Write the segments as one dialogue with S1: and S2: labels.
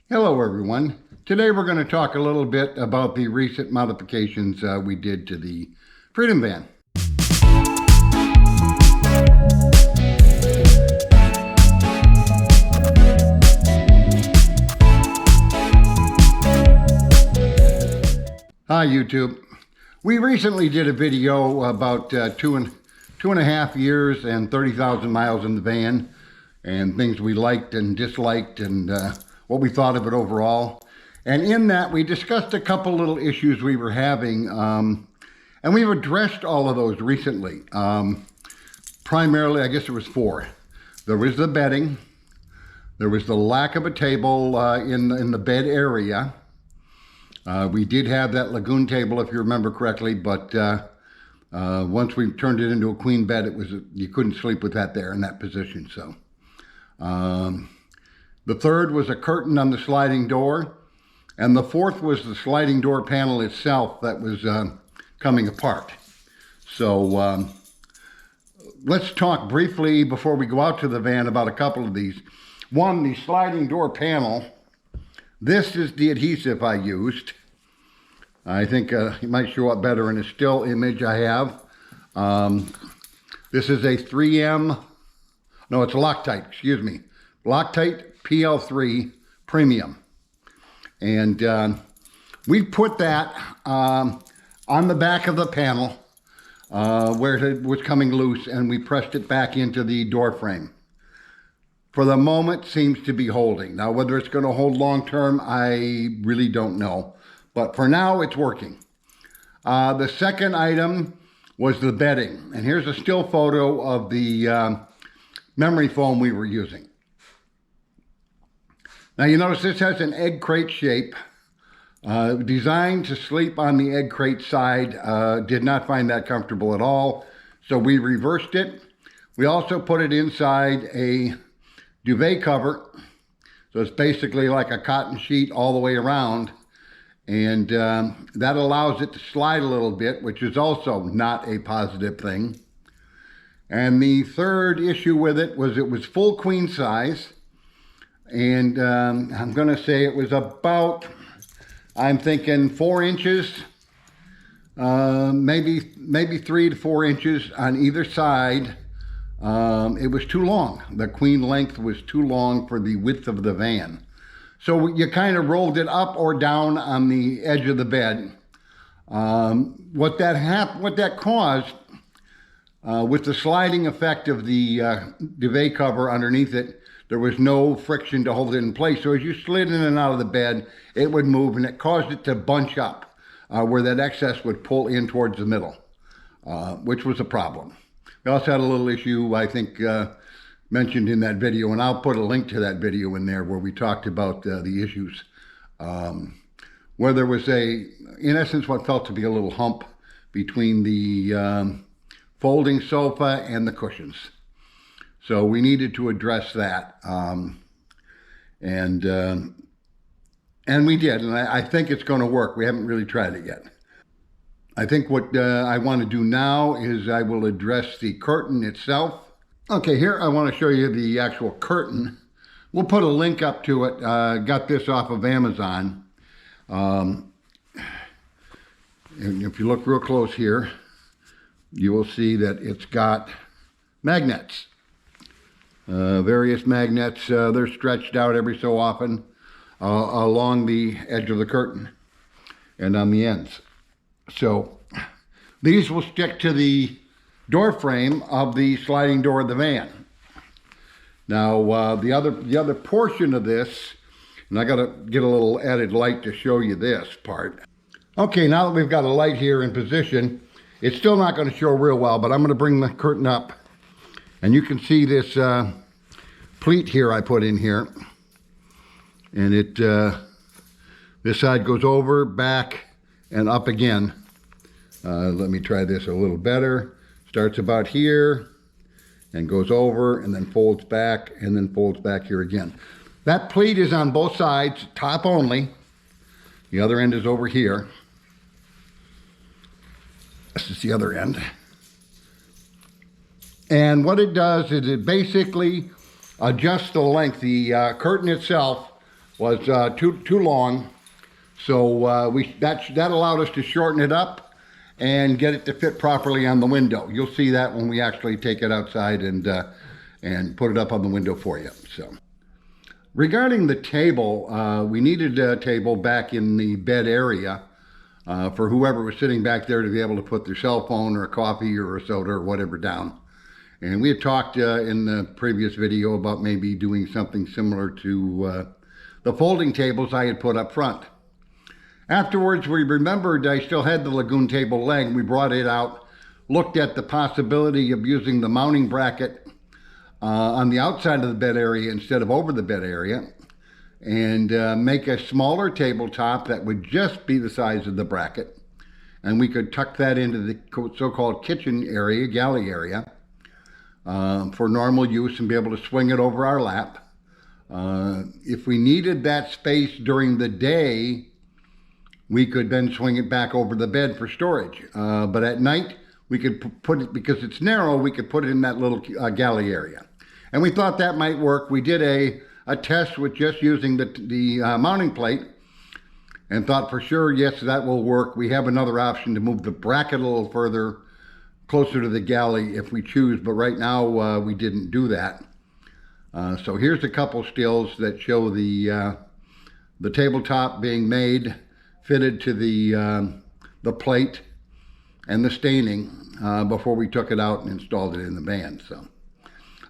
S1: Hello everyone. Today we're going to talk a little bit about the recent modifications we did to the Freedom Van. Hi YouTube. We recently did a video about two and a half years and 30,000 miles in the van and things we liked and disliked and what we thought of it overall. And in that, we discussed a couple little issues we were having, and we've addressed all of those recently. Primarily, I guess there was four. There was the bedding. There was the lack of a table in the bed area. We did have that lagoon table, if you remember correctly, but once we turned it into a queen bed, you couldn't sleep with that there in that position. So. The third was a curtain on the sliding door, and the fourth was the sliding door panel itself that was coming apart. So let's talk briefly before we go out to the van about a couple of these. One, the sliding door panel. This is the adhesive I used. I think it might show up better in a still image I have. This is a 3M, no, it's Loctite, excuse me. Loctite PL3 Premium. And we put that on the back of the panel where it was coming loose, and we pressed it back into the door frame. For the moment, seems to be holding. Now, whether it's going to hold long term, I really don't know. But for now, it's working. The second item was the bedding. And here's a still photo of the memory foam we were using. Now you notice this has an egg crate shape, designed to sleep on the egg crate side. Did not find that comfortable at all, so we reversed it. We also put it inside a duvet cover, so it's basically like a cotton sheet all the way around, and that allows it to slide a little bit, which is also not a positive thing. And the third issue with it was full queen size. And I'm going to say it was about, I'm thinking 4 inches, maybe 3 to 4 inches on either side. It was too long. The queen length was too long for the width of the van. So you kind of rolled it up or down on the edge of the bed. What that caused, with the sliding effect of the duvet cover underneath it, there was no friction to hold it in place. So as you slid in and out of the bed, it would move, and it caused it to bunch up where that excess would pull in towards the middle, which was a problem. We also had a little issue, I think, mentioned in that video, and I'll put a link to that video in there where we talked about the issues, where there was in essence, what felt to be a little hump between the folding sofa and the cushions. So we needed to address that, and we did, and I think it's going to work. We haven't really tried it yet. I think what I want to do now is I will address the curtain itself. Okay, here I want to show you the actual curtain. We'll put a link up to it. Got this off of Amazon. And if you look real close here, you will see that it's got magnets. Various magnets, they're stretched out every so often along the edge of the curtain and on the ends. So these will stick to the door frame of the sliding door of the van. Now the other portion of this, and I got to get a little added light to show you this part. Okay, now that we've got a light here in position, it's still not going to show real well, but I'm going to bring the curtain up. And you can see this pleat here I put in here. And this side goes over, back, and up again. Let me try this a little better. Starts about here, and goes over, and then folds back, and then folds back here again. That pleat is on both sides, top only. The other end is over here. This is the other end. And what it does is it basically adjusts the length. The curtain itself was too long. So that allowed us to shorten it up and get it to fit properly on the window. You'll see that when we actually take it outside and put it up on the window for you. So, regarding the table, we needed a table back in the bed area for whoever was sitting back there to be able to put their cell phone or a coffee or a soda or whatever down. And we had talked in the previous video about maybe doing something similar to the folding tables I had put up front. Afterwards, we remembered I still had the Lagoon table leg. We brought it out, looked at the possibility of using the mounting bracket on the outside of the bed area instead of over the bed area, and make a smaller tabletop that would just be the size of the bracket. And we could tuck that into the so-called kitchen area, galley area, for normal use and be able to swing it over our lap. If we needed that space during the day, we could then swing it back over the bed for storage. But at night, we could put it, because it's narrow, we could put it in that little galley area. And we thought that might work. We did a test with just using the mounting plate and thought for sure, yes, that will work. We have another option to move the bracket a little further, closer to the galley if we choose, but right now we didn't do that. So here's a couple stills that show the tabletop being made, fitted to the plate and the staining before we took it out and installed it in the van. So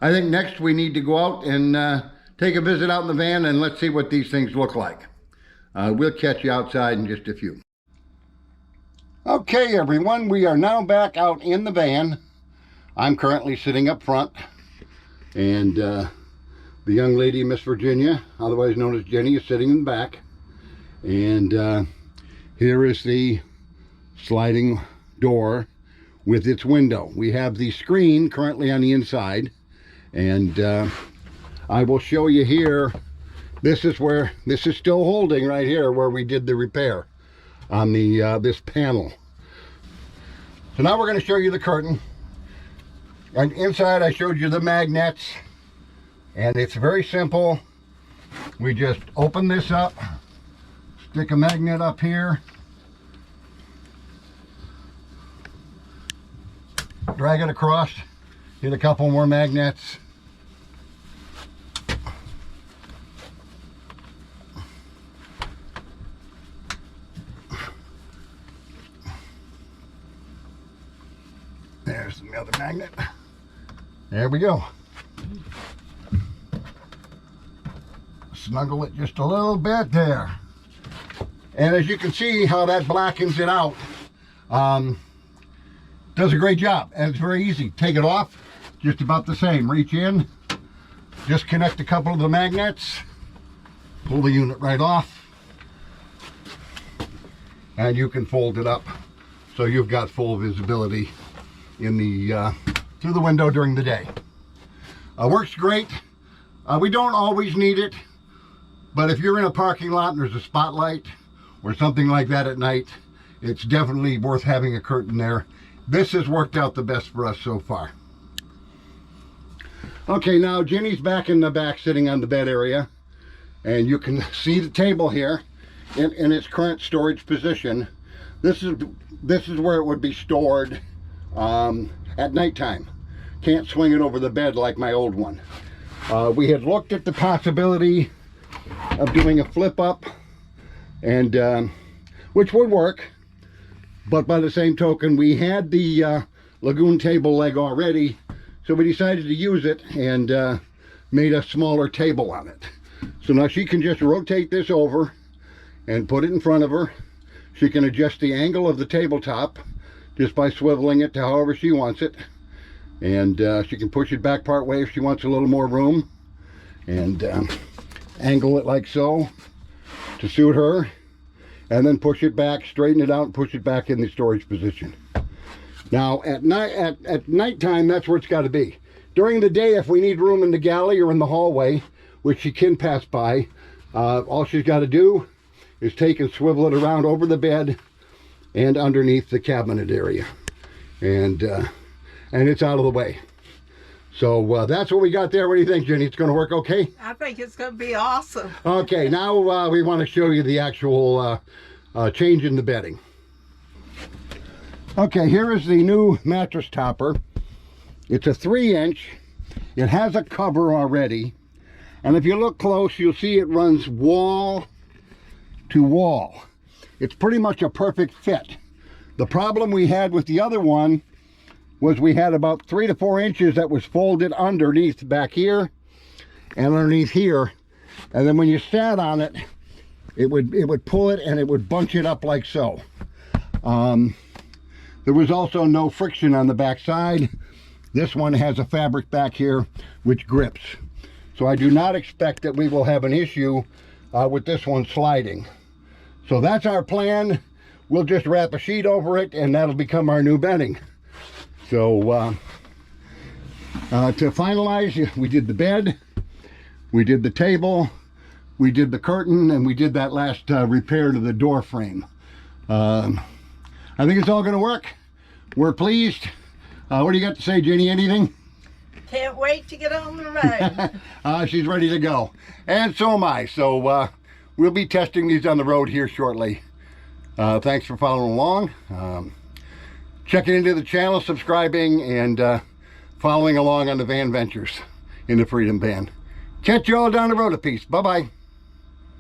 S1: I think next we need to go out and take a visit out in the van and let's see what these things look like. We'll catch you outside in just a few. Okay, everyone, we are now back out in the van. I'm currently sitting up front, and the young lady, Miss Virginia, otherwise known as Jenny, is sitting in the back. And here is the sliding door with its window. We have the screen currently on the inside, and I will show you here. This is still holding right here where we did the repair on the this panel. So now we're going to show you the curtain. And inside I showed you the magnets, and it's very simple. We just open this up, stick a magnet up here, drag it across, hit a couple more magnets, there's the other magnet. There we go. Snuggle it just a little bit there. And as you can see how that blackens it out, does a great job. And it's very easy. Take it off, just about the same. Reach in, disconnect a couple of the magnets, pull the unit right off, and you can fold it up so you've got full visibility in the through the window during the day. Works great. We don't always need it, but if you're in a parking lot and there's a spotlight or something like that at night, it's definitely worth having a curtain there. This has worked out the best for us so far. Okay, now Jenny's back in the back sitting on the bed area, and you can see the table here in its current storage position. This is where it would be stored at nighttime. Can't swing it over the bed like my old one. We had looked at the possibility of doing a flip up, and which would work, but by the same token we had the Lagoon table leg already, so we decided to use it and made a smaller table on it. So now she can just rotate this over and put it in front of her. She can adjust the angle of the tabletop just by swiveling it to however she wants it, and she can push it back part way if she wants a little more room, and angle it like so to suit her, and then push it back, straighten it out, and push it back in the storage position. Now at nighttime, that's where it's got to be. During the day, if we need room in the galley or in the hallway, which she can pass by, all she's got to do is take and swivel it around over the bed and underneath the cabinet area, and it's out of the way. So that's what we got there. What do you think, Jenny? It's going to work okay?
S2: I think it's going to be awesome.
S1: Okay, now we want to show you the actual change in the bedding. Okay, here is the new mattress topper. It's a 3-inch. It has a cover already. And if you look close, you'll see it runs wall to wall. It's pretty much a perfect fit. The problem we had with the other one was we had about 3 to 4 inches that was folded underneath back here and underneath here. And then when you sat on it, it would pull it and it would bunch it up like so. There was also no friction on the back side. This one has a fabric back here which grips. So I do not expect that we will have an issue with this one sliding. So that's our plan. We'll just wrap a sheet over it and that'll become our new bedding. So to finalize, we did the bed, we did the table, we did the curtain, and we did that last repair to the door frame. I think it's all going to work. We're pleased. What do you got to say, Jenny? Anything?
S2: Can't wait to get on the road.
S1: She's ready to go. And so am I. So we'll be testing these on the road here shortly. Thanks for following along. Checking into the channel, subscribing, and following along on the van ventures in the Freedom Van. Catch you all down the road a piece. Bye-bye.